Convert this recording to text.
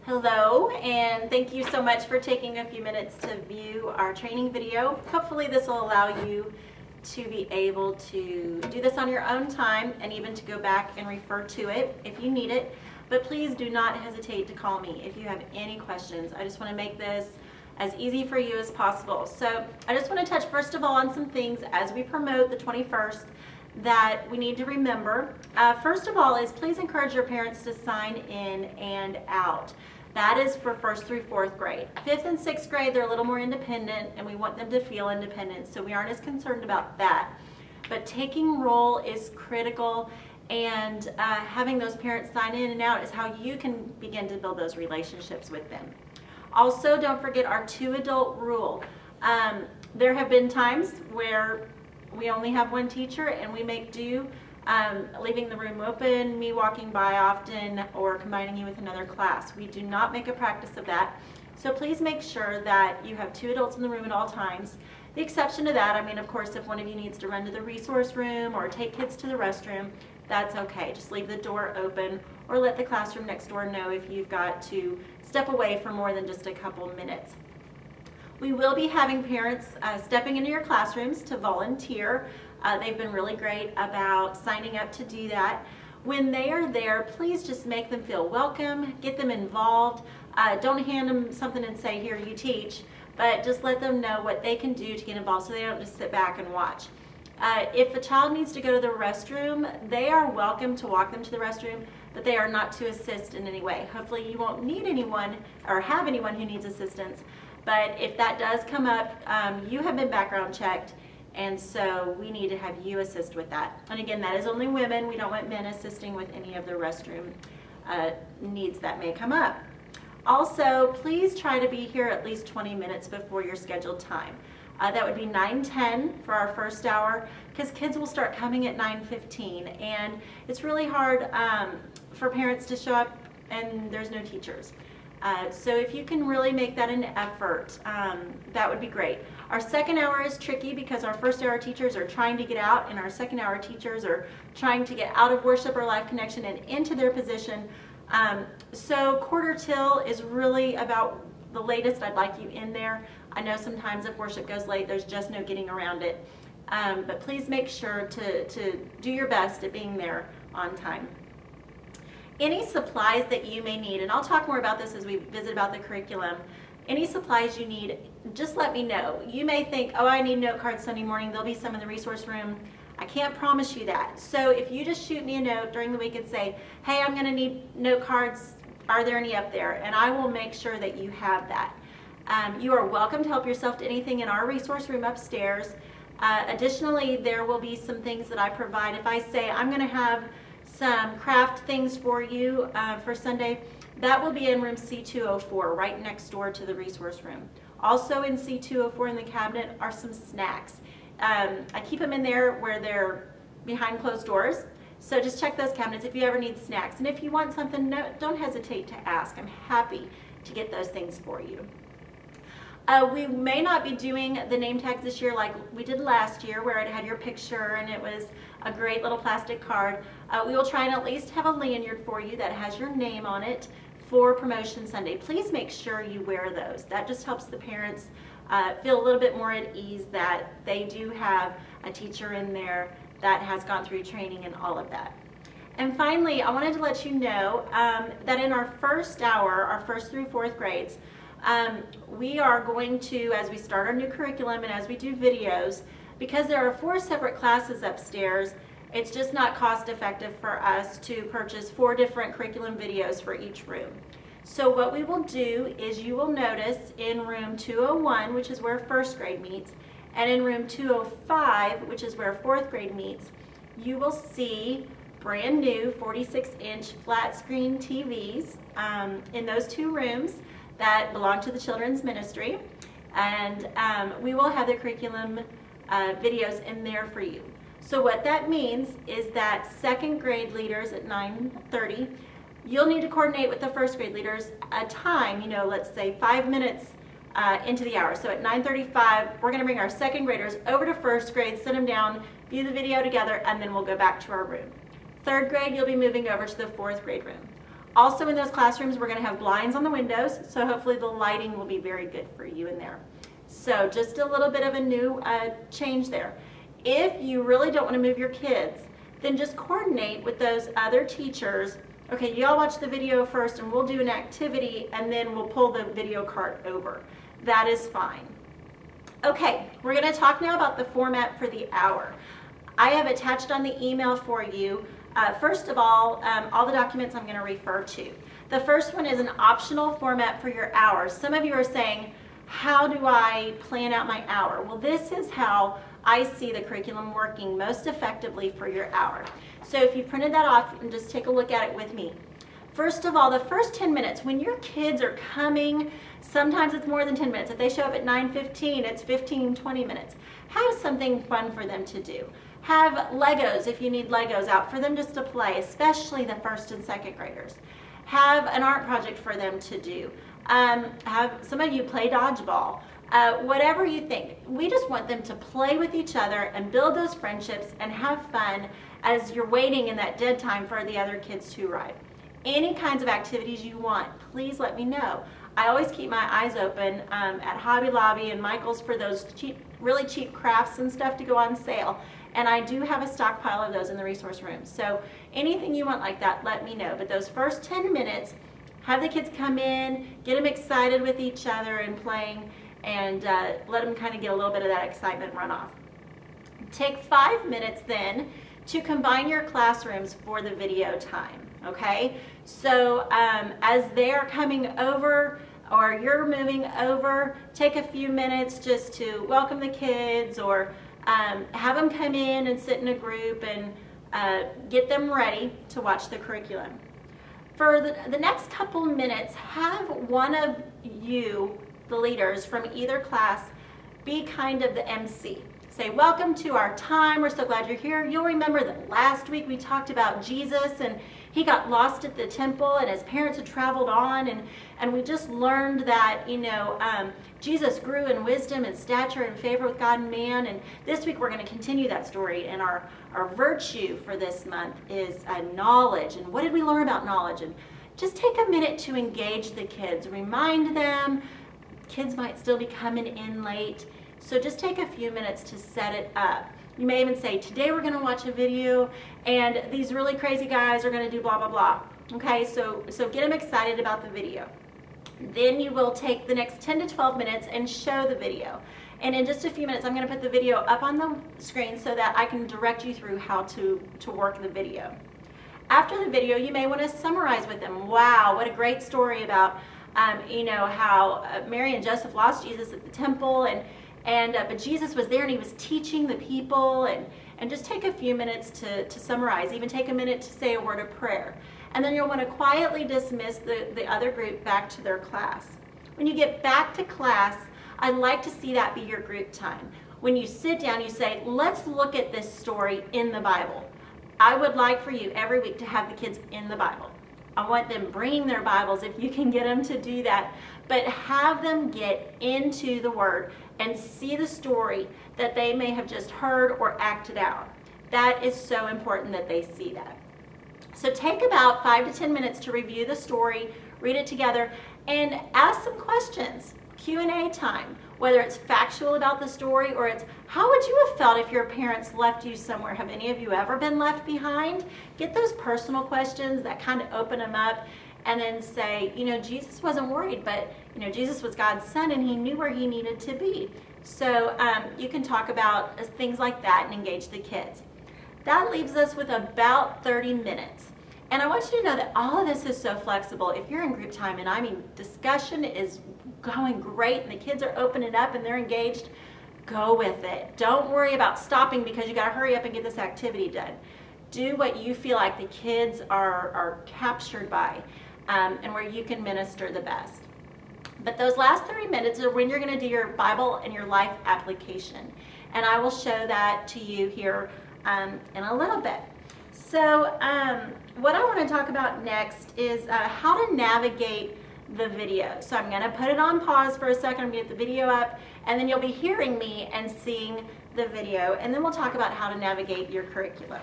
Hello, and thank you so much for taking a few minutes to view our training video. Hopefully this will allow you to be able to do this on your own time and even to go back and refer to it if you need it. But please do not hesitate to call me if you have any questions. I just want to make this as easy for you as possible. So I just want to touch first of all on some things as we promote the 21st that we need to remember. First of all is please encourage your parents to sign in and out. That is for 1st through 4th grade. 5th and 6th grade, they're a little more independent and we want them to feel independent, so we aren't as concerned about that. But taking roll is critical, and having those parents sign in and out is how you can begin to build those relationships with them. Also, don't forget our 2-adult rule. There have been times where we only have one teacher and we make do, leaving the room open, me walking by often, or combining you with another class. We do not make a practice of that. So please make sure that you have 2 adults in the room at all times. The exception to that, I mean, of course, if one of you needs to run to the resource room or take kids to the restroom, that's okay. Just leave the door open or let the classroom next door know if you've got to step away for more than just a couple minutes. We will be having parents stepping into your classrooms to volunteer. They've been really great about signing up to do that. When they are there, please just make them feel welcome, get them involved. Don't hand them something and say, here, you teach, but just let them know what they can do to get involved so they don't just sit back and watch. If a child needs to go to the restroom, they are welcome to walk them to the restroom, but they are not to assist in any way. Hopefully you won't need anyone or have anyone who needs assistance, but if that does come up, you have been background checked, and so we need to have you assist with that. And again, that is only women. We don't want men assisting with any of the restroom needs that may come up. Also, please try to be here at least 20 minutes before your scheduled time. That would be 9:10 for our first hour, because kids will start coming at 9:15, and it's really hard for parents to show up and there's no teachers. So if you can really make that an effort, that would be great. Our second hour is tricky because our first hour teachers are trying to get out, and our second hour teachers are trying to get out of worship or life connection and into their position. So quarter till is really about the latest I'd like you in there. I know sometimes if worship goes late, there's just no getting around it. But please make sure to do your best at being there on time. Any supplies that you may need, and I'll talk more about this as we visit about the curriculum, any supplies you need, just let me know. You may think, oh, I need note cards Sunday morning, there'll be some in the resource room. I can't promise you that. So if you just shoot me a note during the week and say, hey, I'm gonna need note cards, are there any up there? And I will make sure that you have that. You are welcome to help yourself to anything in our resource room upstairs. Additionally, there will be some things that I provide. If I say I'm gonna have some craft things for you for Sunday, that will be in room C204, right next door to the resource room. Also in C204 in the cabinet are some snacks. I keep them in there where they're behind closed doors, so just check those cabinets if you ever need snacks. And if you want something, don't hesitate to ask. I'm happy to get those things for you. We may not be doing the name tags this year like we did last year, where it had your picture and it was a great little plastic card. We will try and at least have a lanyard for you that has your name on it for Promotion Sunday. Please make sure you wear those. That just helps the parents feel a little bit more at ease that they do have a teacher in there that has gone through training and all of that. And finally, I wanted to let you know that in our first hour, our 1st through 4th grades, we are going to, as we start our new curriculum and as we do videos, because there are 4 separate classes upstairs, it's just not cost effective for us to purchase 4 different curriculum videos for each room. So what we will do is you will notice in room 201, which is where 1st grade meets, and in room 205, which is where 4th grade meets, you will see brand new 46-inch flat screen TVs in those 2 rooms that belong to the children's ministry, and we will have the curriculum videos in there for you. So what that means is that 2nd grade leaders at 9:30, you'll need to coordinate with the 1st grade leaders a time, you know, let's say 5 minutes into the hour. So at 9:35, we're going to bring our 2nd graders over to 1st grade, sit them down, view the video together, and then we'll go back to our room. 3rd grade, you'll be moving over to the 4th grade room. Also in those classrooms, we're going to have blinds on the windows, so hopefully the lighting will be very good for you in there. So just a little bit of a new change there. If you really don't want to move your kids, then just coordinate with those other teachers. Okay, you all watch the video first and we'll do an activity and then we'll pull the video cart over. That is fine. Okay, we're going to talk now about the format for the hour. I have attached on the email for you, first of all the documents I'm going to refer to. The first one is an optional format for your hour. Some of you are saying, how do I plan out my hour? Well, this is how I see the curriculum working most effectively for your hour. So if you printed that off, and just take a look at it with me. First of all, the first 10 minutes, when your kids are coming, sometimes it's more than 10 minutes. If they show up at 9:15, it's 15, 20 minutes. Have something fun for them to do. Have Legos, if you need Legos, out for them just to play, especially the first and second graders. Have an art project for them to do. Have some of you play dodgeball. Whatever you think. We just want them to play with each other and build those friendships and have fun as you're waiting in that dead time for the other kids to arrive. Any kinds of activities you want, please let me know. I always keep my eyes open at Hobby Lobby and Michael's for those really cheap crafts and stuff to go on sale. And I do have a stockpile of those in the resource room. So anything you want like that, let me know. But those first 10 minutes, have the kids come in, get them excited with each other and playing, and let them kind of get a little bit of that excitement run off. Take 5 minutes then to combine your classrooms for the video time, okay? So as they're coming over or you're moving over, take a few minutes just to welcome the kids or have them come in and sit in a group and get them ready to watch the curriculum. For the next couple minutes, have one of you, the leaders from either class, be kind of the MC. Say, welcome to our time. We're so glad you're here. You'll remember that last week we talked about Jesus and he got lost at the temple and his parents had traveled on and we just learned that, you know, Jesus grew in wisdom and stature and favor with God and man. And this week we're going to continue that story. And our virtue for this month is knowledge. And what did we learn about knowledge? And just take a minute to engage the kids. Remind them. Kids might still be coming in late. So just take a few minutes to set it up. You may even say, today we're going to watch a video and these really crazy guys are going to do blah, blah, blah. Okay, so get them excited about the video. Then you will take the next 10 to 12 minutes and show the video. And in just a few minutes, I'm going to put the video up on the screen so that I can direct you through how to work the video. After the video, you may want to summarize with them. Wow, what a great story about, you know, how Mary and Joseph lost Jesus at the temple but Jesus was there and he was teaching the people and just take a few minutes to summarize. Even take a minute to say a word of prayer. And then you'll want to quietly dismiss the other group back to their class. When you get back to class, I'd like to see that be your group time. When you sit down, you say, let's look at this story in the Bible. I would like for you every week to have the kids in the Bible. I want them bringing their Bibles if you can get them to do that. But have them get into the Word and see the story that they may have just heard or acted out. That is so important that they see that. So take about 5 to 10 minutes to review the story, read it together, and ask some questions. Q&A time, whether it's factual about the story or it's how would you have felt if your parents left you somewhere? Have any of you ever been left behind? Get those personal questions that kind of open them up and then say, you know, Jesus wasn't worried, but, you know, Jesus was God's son and he knew where he needed to be. So you can talk about things like that and engage the kids. That leaves us with about 30 minutes. And I want you to know that all of this is so flexible. If you're in group time, and I mean discussion is going great and the kids are opening up and they're engaged, go with it. Don't worry about stopping because you got to hurry up and get this activity done. Do what you feel like the kids are captured by and where you can minister the best. But those last 30 minutes are when you're going to do your Bible and your life application. And I will show that to you here in a little bit. So what I want to talk about next is how to navigate the video. So I'm going to put it on pause for a second. I'm going to get the video up, and then you'll be hearing me and seeing the video, and then we'll talk about how to navigate your curriculum.